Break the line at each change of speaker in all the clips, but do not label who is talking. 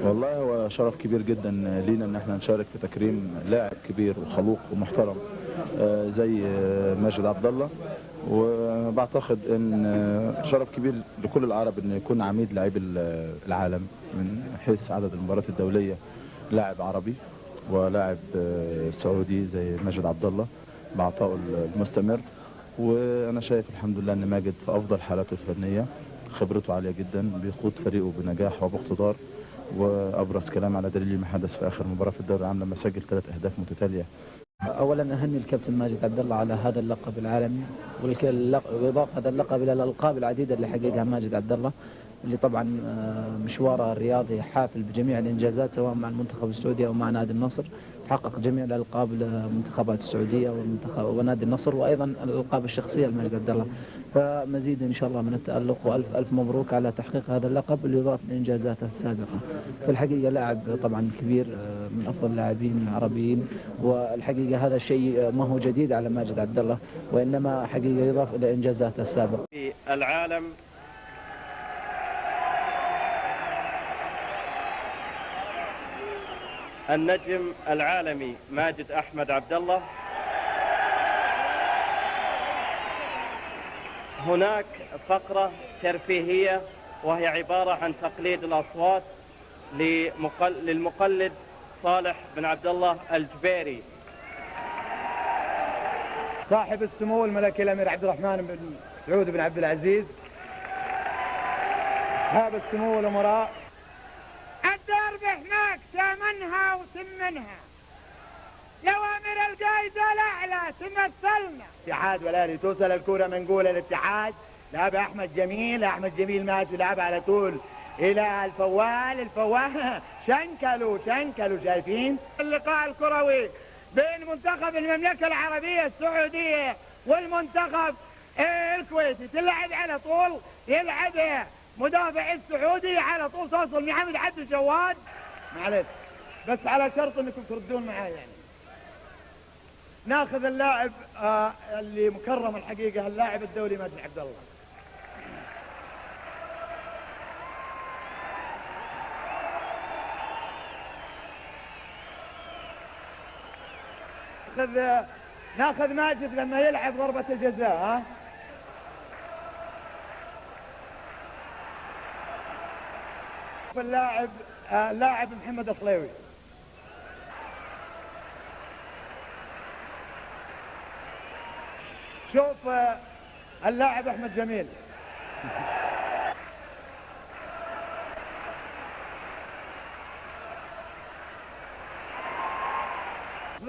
والله هو شرف كبير جدا لينا ان احنا نشارك في تكريم لاعب كبير وخلوق ومحترم زي ماجد عبد الله. وبعتقد ان شرف كبير لكل العرب ان يكون عميد لاعبي العالم من حيث عدد المباريات الدوليه لاعب عربي ولاعب سعودي زي ماجد عبد الله بعطائه المستمر. وانا شايف الحمد لله ان ماجد في افضل حالاته الفنيه، خبرته عاليه جدا، بيقود فريقه بنجاح وباقتدار. وابرز كلام على دليل ما حدث في اخر مباراه في الدوري العام لما سجل 3 اهداف متتاليه.
اولا اهني الكابتن ماجد عبد الله على هذا اللقب العالمي، واضافه هذا اللقب الى الالقاب العديده اللي حققها ماجد عبد الله، اللي طبعا مشواره الرياضي حافل بجميع الانجازات سواء مع المنتخب السعودي او مع نادي النصر. حقق جميع الالقاب للمنتخبات السعوديه ونادي النصر، وايضا الالقاب الشخصيه لماجد عبد الله. فمزيد ان شاء الله من التالق، والف الف مبروك على تحقيق هذا اللقب اللي يضاف لانجازاته السابقه. في الحقيقه لاعب طبعا كبير من افضل اللاعبين العربيين، والحقيقه هذا الشيء ما هو جديد على ماجد عبد الله، وانما حقيقه يضاف الى انجازاته السابقه.
في العالم النجم العالمي ماجد أحمد عبد الله. هناك فقرة ترفيهية وهي عبارة عن تقليد الأصوات للمقلد صالح بن عبد الله الجبيري.
صاحب السمو الملكي الأمير عبد الرحمن بن سعود بن عبد العزيز، أصحاب السمو الأمراء،
الدرب هناك ثمنها وثمنها، لوامر القايدة الأعلى تمثلنا.
اتحاد والأهلي توصل الكرة منقولة للاتحاد، لعب أحمد جميل ماشي لعب على طول إلى الفوال شنكلوا شايفين
اللقاء الكروي بين منتخب المملكة العربية السعودية والمنتخب الكويتي. تلعب على طول، يلعب مدافع السعودي على طول، توصل محمد عبد الجواد.
معلش بس على شرط انكم تردون معايا يعني. ناخذ اللاعب اللي مكرم الحقيقة، اللاعب الدولي ماجد عبد الله. ناخذ ماجد لما يلعب ضربة الجزاء. ها اللاعب محمد الصليوي. شوف اللاعب احمد جميل.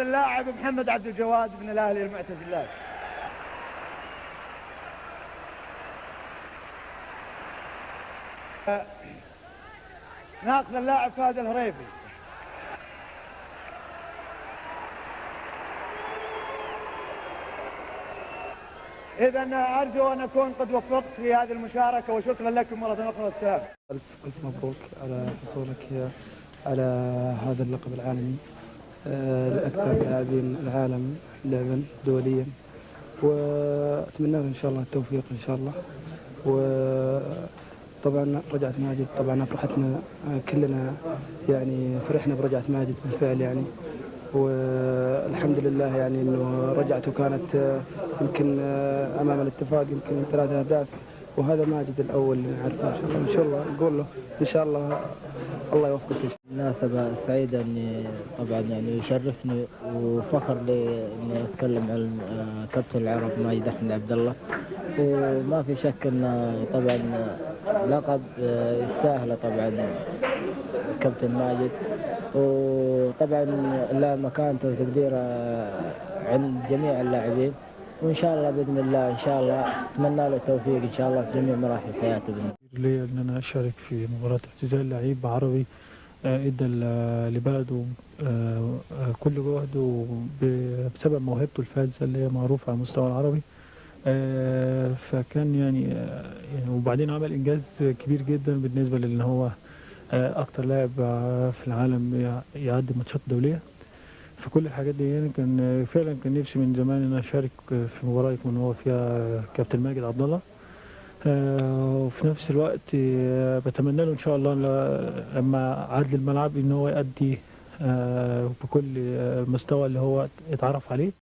اللاعب محمد عبد الجواد بن الاهلي المعتزلات. ناخذ اللاعب فهد الهريفي. إذا أرجو أن أكون قد وفقت في هذه المشاركة، وشكرا لكم مرة أخرى. السلام.
ألف مبروك على حصولك على هذا اللقب العالمي لأكثر لاعبين العالم لعبا دوليا، وأتمنى إن شاء الله التوفيق إن شاء الله. وطبعا رجعت ماجد، طبعا فرحتنا كلنا يعني، فرحنا برجعة ماجد بالفعل يعني، والحمد لله يعني انه رجعته كانت يمكن امام الاتفاق يمكن 3 أهداف، وهذا ماجد الاول اللي نعرفه ان شاء الله نقول له ان شاء الله الله يوفقك.
مناسبة سعيدة اني طبعا يعني يشرفني وفخر لي اني اتكلم عن كابتن العرب ماجد احمد عبد الله، وما في شك انه طبعا لقب يستاهله طبعا كابتن ماجد، وطبعا له مكانته وتقديره عند جميع اللاعبين، وان شاء الله باذن الله ان شاء الله اتمنى له التوفيق ان شاء الله في جميع مراحل حياته.
لي ان انا اشارك في مباراه اعتزال لعيب عربي ادى لبلده كل جهده بسبب موهبته الفذه اللي هي معروفه على المستوى العربي. فكان يعني وبعدين عمل انجاز كبير جدا بالنسبه لان هو اكتر لاعب في العالم يعدي ماتشات دوليه. فكل الحاجات دي يعني كان فعلا كان نفسي من زمان ان انا اشارك في مباراه يكون هو فيها كابتن ماجد عبد الله.
وفي نفس الوقت بتمنى له ان شاء الله لما عاد للملعب ان هو يؤدي بكل مستوى اللي هو اتعرف عليه.